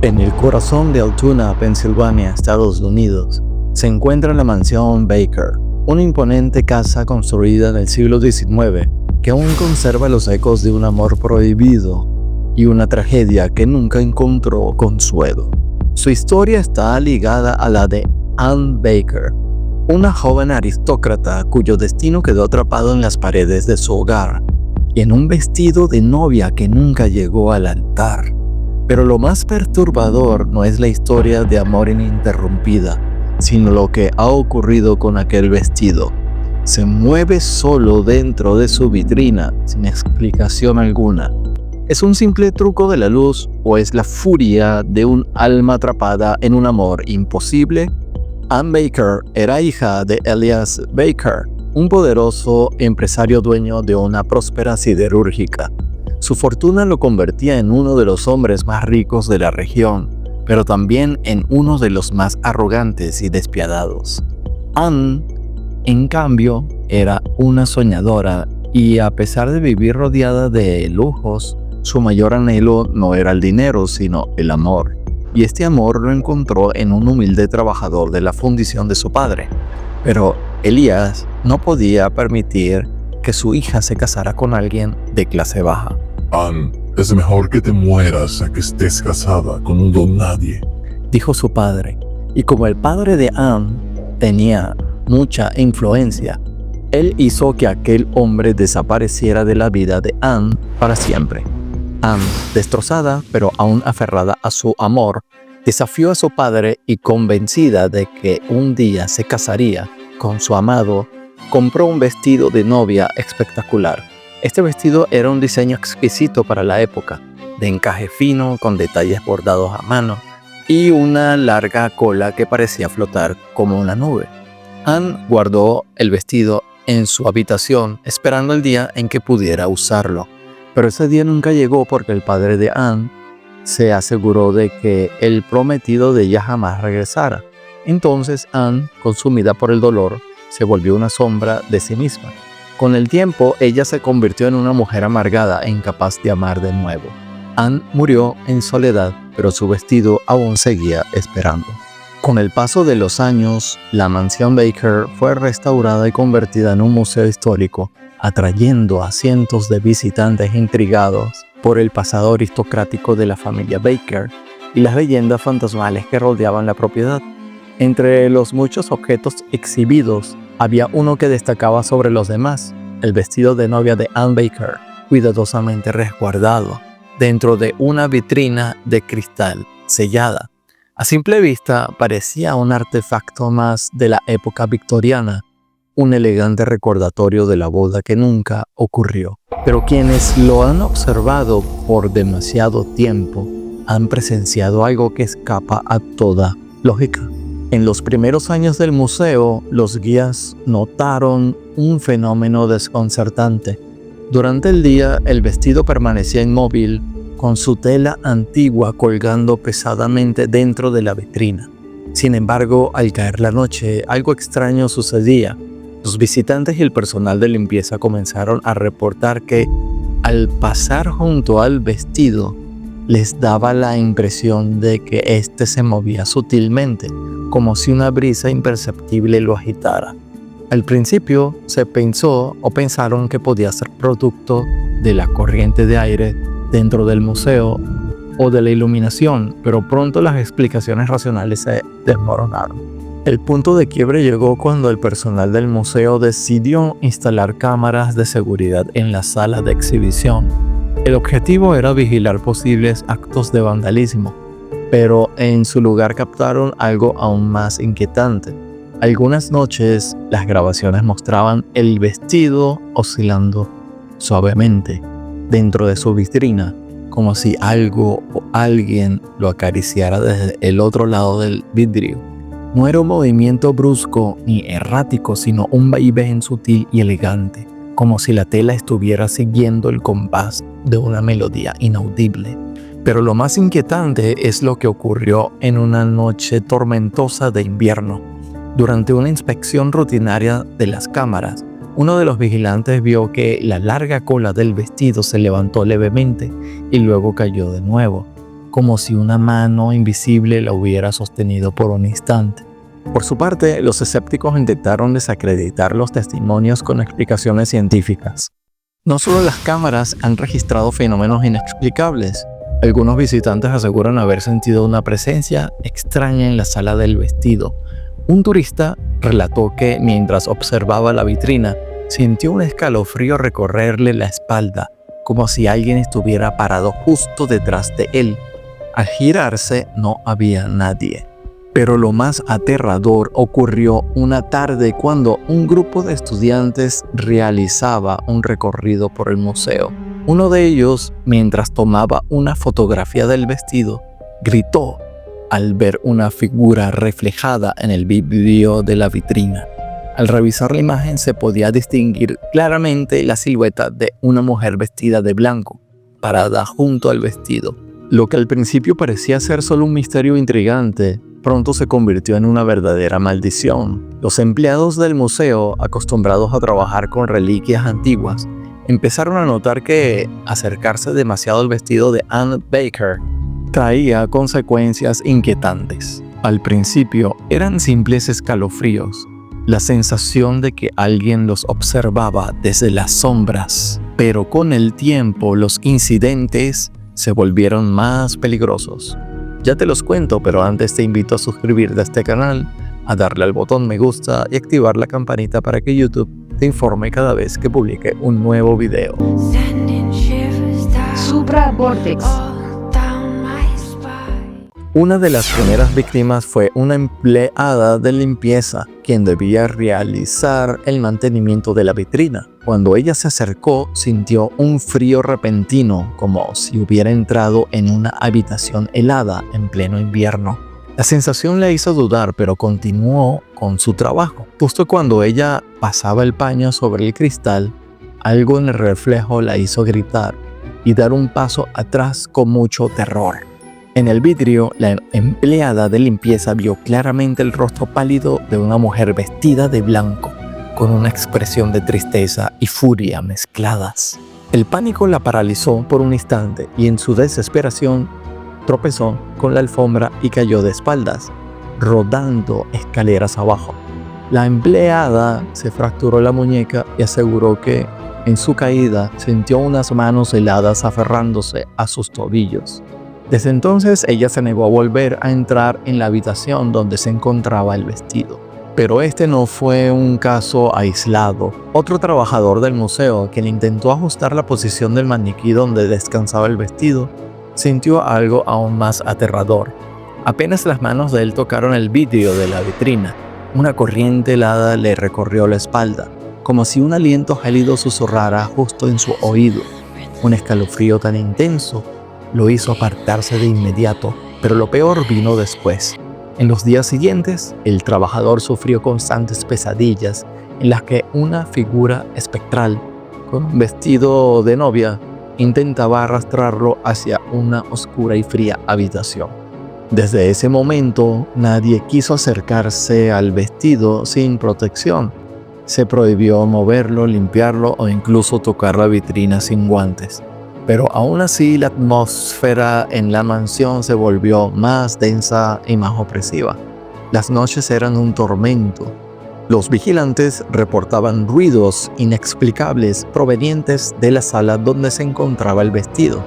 En el corazón de Altoona, Pensilvania, Estados Unidos, se encuentra la mansión Baker, una imponente casa construida en el siglo XIX que aún conserva los ecos de un amor prohibido y una tragedia que nunca encontró consuelo. Su historia está ligada a la de Anne Baker, una joven aristócrata cuyo destino quedó atrapado en las paredes de su hogar y en un vestido de novia que nunca llegó al altar. Pero lo más perturbador no es la historia de amor ininterrumpida, sino lo que ha ocurrido con aquel vestido. Se mueve solo dentro de su vitrina, sin explicación alguna. ¿Es un simple truco de la luz o es la furia de un alma atrapada en un amor imposible? Anne Baker era hija de Elias Baker, un poderoso empresario dueño de una próspera siderúrgica. Su fortuna lo convertía en uno de los hombres más ricos de la región, pero también en uno de los más arrogantes y despiadados. Anne, en cambio, era una soñadora y a pesar de vivir rodeada de lujos, su mayor anhelo no era el dinero, sino el amor. Y este amor lo encontró en un humilde trabajador de la fundición de su padre. Pero Elías no podía permitir que su hija se casara con alguien de clase baja. Anne, es mejor que te mueras a que estés casada con un don nadie, dijo su padre. Y como el padre de Anne tenía mucha influencia, él hizo que aquel hombre desapareciera de la vida de Anne para siempre. Anne, destrozada pero aún aferrada a su amor, desafió a su padre y convencida de que un día se casaría con su amado, compró un vestido de novia espectacular. Este vestido era un diseño exquisito para la época, de encaje fino con detalles bordados a mano y una larga cola que parecía flotar como una nube. Anne guardó el vestido en su habitación esperando el día en que pudiera usarlo. Pero ese día nunca llegó porque el padre de Anne se aseguró de que el prometido de ella jamás regresara. Entonces Anne, consumida por el dolor, se volvió una sombra de sí misma. Con el tiempo, ella se convirtió en una mujer amargada e incapaz de amar de nuevo. Anne murió en soledad, pero su vestido aún seguía esperando. Con el paso de los años, la mansión Baker fue restaurada y convertida en un museo histórico, atrayendo a cientos de visitantes intrigados por el pasado aristocrático de la familia Baker y las leyendas fantasmales que rodeaban la propiedad. Entre los muchos objetos exhibidos, había uno que destacaba sobre los demás, el vestido de novia de Anne Baker, cuidadosamente resguardado dentro de una vitrina de cristal sellada. A simple vista parecía un artefacto más de la época victoriana, un elegante recordatorio de la boda que nunca ocurrió. Pero quienes lo han observado por demasiado tiempo han presenciado algo que escapa a toda lógica. En los primeros años del museo, los guías notaron un fenómeno desconcertante. Durante el día, el vestido permanecía inmóvil, con su tela antigua colgando pesadamente dentro de la vitrina. Sin embargo, al caer la noche, algo extraño sucedía. Los visitantes y el personal de limpieza comenzaron a reportar que, al pasar junto al vestido, les daba la impresión de que éste se movía sutilmente, como si una brisa imperceptible lo agitara. Al principio se pensaron que podía ser producto de la corriente de aire dentro del museo o de la iluminación, pero pronto las explicaciones racionales se desmoronaron. El punto de quiebre llegó cuando el personal del museo decidió instalar cámaras de seguridad en la sala de exhibición. El objetivo era vigilar posibles actos de vandalismo, pero en su lugar captaron algo aún más inquietante. Algunas noches, las grabaciones mostraban el vestido oscilando suavemente dentro de su vitrina, como si algo o alguien lo acariciara desde el otro lado del vidrio. No era un movimiento brusco ni errático, sino un vaivén sutil y elegante, como si la tela estuviera siguiendo el compás de una melodía inaudible. Pero lo más inquietante es lo que ocurrió en una noche tormentosa de invierno. Durante una inspección rutinaria de las cámaras, uno de los vigilantes vio que la larga cola del vestido se levantó levemente y luego cayó de nuevo, como si una mano invisible la hubiera sostenido por un instante. Por su parte, los escépticos intentaron desacreditar los testimonios con explicaciones científicas. No solo las cámaras han registrado fenómenos inexplicables. Algunos visitantes aseguran haber sentido una presencia extraña en la sala del vestido. Un turista relató que, mientras observaba la vitrina, sintió un escalofrío recorrerle la espalda, como si alguien estuviera parado justo detrás de él. Al girarse, no había nadie. Pero lo más aterrador ocurrió una tarde cuando un grupo de estudiantes realizaba un recorrido por el museo. Uno de ellos, mientras tomaba una fotografía del vestido, gritó al ver una figura reflejada en el vidrio de la vitrina. Al revisar la imagen se podía distinguir claramente la silueta de una mujer vestida de blanco, parada junto al vestido. Lo que al principio parecía ser solo un misterio intrigante, pronto se convirtió en una verdadera maldición. Los empleados del museo, acostumbrados a trabajar con reliquias antiguas, empezaron a notar que acercarse demasiado al vestido de Anne Baker traía consecuencias inquietantes. Al principio eran simples escalofríos, la sensación de que alguien los observaba desde las sombras, pero con el tiempo los incidentes se volvieron más peligrosos. Ya te los cuento, pero antes te invito a suscribirte a este canal, a darle al botón me gusta y activar la campanita para que YouTube te informe cada vez que publique un nuevo video. Supra Vortex. Una de las primeras víctimas fue una empleada de limpieza, quien debía realizar el mantenimiento de la vitrina. Cuando ella se acercó, sintió un frío repentino, como si hubiera entrado en una habitación helada en pleno invierno. La sensación la hizo dudar, pero continuó con su trabajo. Justo cuando ella pasaba el paño sobre el cristal, algo en el reflejo la hizo gritar y dar un paso atrás con mucho terror. En el vidrio, la empleada de limpieza vio claramente el rostro pálido de una mujer vestida de blanco, con una expresión de tristeza y furia mezcladas. El pánico la paralizó por un instante y en su desesperación tropezó con la alfombra y cayó de espaldas, rodando escaleras abajo. La empleada se fracturó la muñeca y aseguró que, en su caída, sintió unas manos heladas aferrándose a sus tobillos. Desde entonces, ella se negó a volver a entrar en la habitación donde se encontraba el vestido. Pero este no fue un caso aislado. Otro trabajador del museo, quien intentó ajustar la posición del maniquí donde descansaba el vestido, sintió algo aún más aterrador. Apenas las manos de él tocaron el vidrio de la vitrina, una corriente helada le recorrió la espalda, como si un aliento gélido susurrara justo en su oído. Un escalofrío tan intenso lo hizo apartarse de inmediato, pero lo peor vino después. En los días siguientes, el trabajador sufrió constantes pesadillas en las que una figura espectral, con un vestido de novia, intentaba arrastrarlo hacia una oscura y fría habitación. Desde ese momento, nadie quiso acercarse al vestido sin protección. Se prohibió moverlo, limpiarlo o incluso tocar la vitrina sin guantes. Pero aún así, la atmósfera en la mansión se volvió más densa y más opresiva. Las noches eran un tormento. Los vigilantes reportaban ruidos inexplicables provenientes de la sala donde se encontraba el vestido.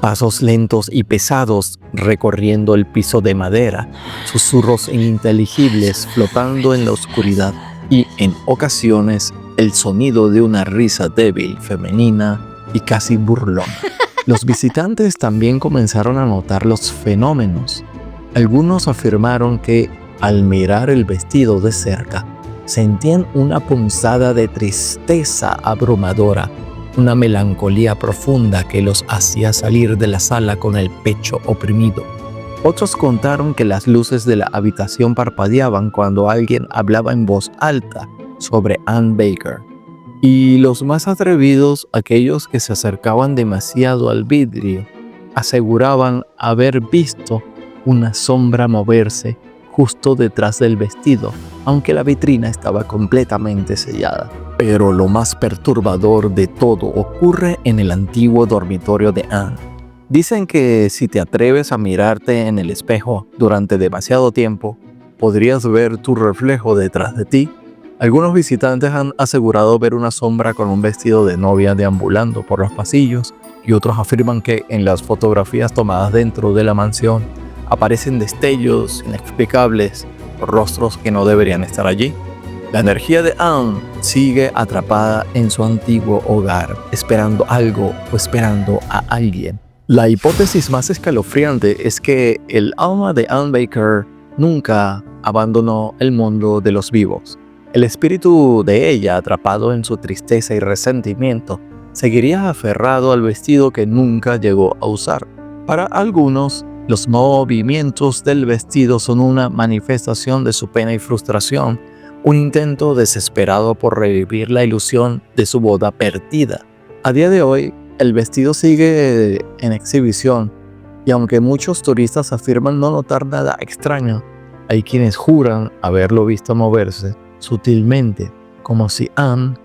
Pasos lentos y pesados recorriendo el piso de madera, susurros ininteligibles flotando en la oscuridad y, en ocasiones, el sonido de una risa débil, femenina y casi burlona. Los visitantes también comenzaron a notar los fenómenos. Algunos afirmaron que, al mirar el vestido de cerca, sentían una punzada de tristeza abrumadora, una melancolía profunda que los hacía salir de la sala con el pecho oprimido. Otros contaron que las luces de la habitación parpadeaban cuando alguien hablaba en voz alta sobre Anne Baker. Y los más atrevidos, aquellos que se acercaban demasiado al vidrio, aseguraban haber visto una sombra moverse justo detrás del vestido, aunque la vitrina estaba completamente sellada. Pero lo más perturbador de todo ocurre en el antiguo dormitorio de Anne. Dicen que si te atreves a mirarte en el espejo durante demasiado tiempo, podrías ver tu reflejo detrás de ti. Algunos visitantes han asegurado ver una sombra con un vestido de novia deambulando por los pasillos, y otros afirman que en las fotografías tomadas dentro de la mansión aparecen destellos inexplicables, rostros que no deberían estar allí. La energía de Anne sigue atrapada en su antiguo hogar, esperando algo o esperando a alguien. La hipótesis más escalofriante es que el alma de Anne Baker nunca abandonó el mundo de los vivos. El espíritu de ella, atrapado en su tristeza y resentimiento, seguiría aferrado al vestido que nunca llegó a usar. Para algunos, los movimientos del vestido son una manifestación de su pena y frustración, un intento desesperado por revivir la ilusión de su boda perdida. A día de hoy, el vestido sigue en exhibición, y aunque muchos turistas afirman no notar nada extraño, hay quienes juran haberlo visto moverse sutilmente, como si Anne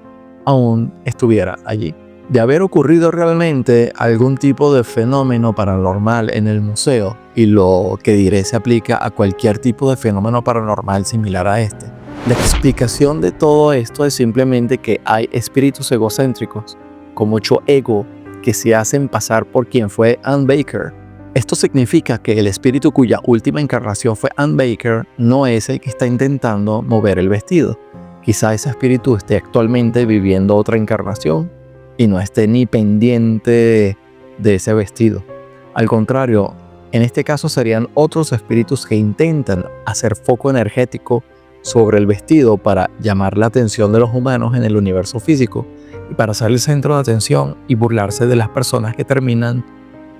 aún estuviera allí. De haber ocurrido realmente algún tipo de fenómeno paranormal en el museo, y lo que diré se aplica a cualquier tipo de fenómeno paranormal similar a este. La explicación de todo esto es simplemente que hay espíritus egocéntricos, con mucho ego, que se hacen pasar por quien fue Anne Baker. Esto significa que el espíritu cuya última encarnación fue Anne Baker no es el que está intentando mover el vestido. Quizá ese espíritu esté actualmente viviendo otra encarnación y no esté ni pendiente de ese vestido. Al contrario, en este caso serían otros espíritus que intentan hacer foco energético sobre el vestido para llamar la atención de los humanos en el universo físico y para ser el centro de atención y burlarse de las personas que terminan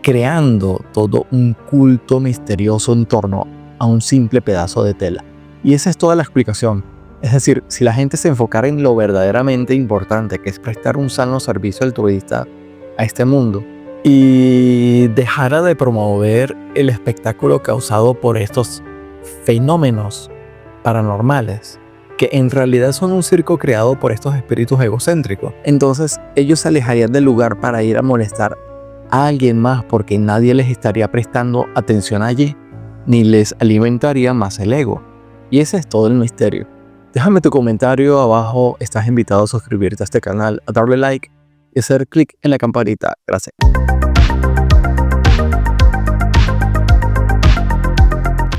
creando todo un culto misterioso en torno a un simple pedazo de tela. Y esa es toda la explicación. Es decir, si la gente se enfocara en lo verdaderamente importante, que es prestar un sano servicio al turista a este mundo, y dejara de promover el espectáculo causado por estos fenómenos paranormales, que en realidad son un circo creado por estos espíritus egocéntricos, entonces ellos se alejarían del lugar para ir a molestar a alguien más, porque nadie les estaría prestando atención allí, ni les alimentaría más el ego. Y ese es todo el misterio. Déjame tu comentario abajo, estás invitado a suscribirte a este canal, a darle like y hacer clic en la campanita. Gracias.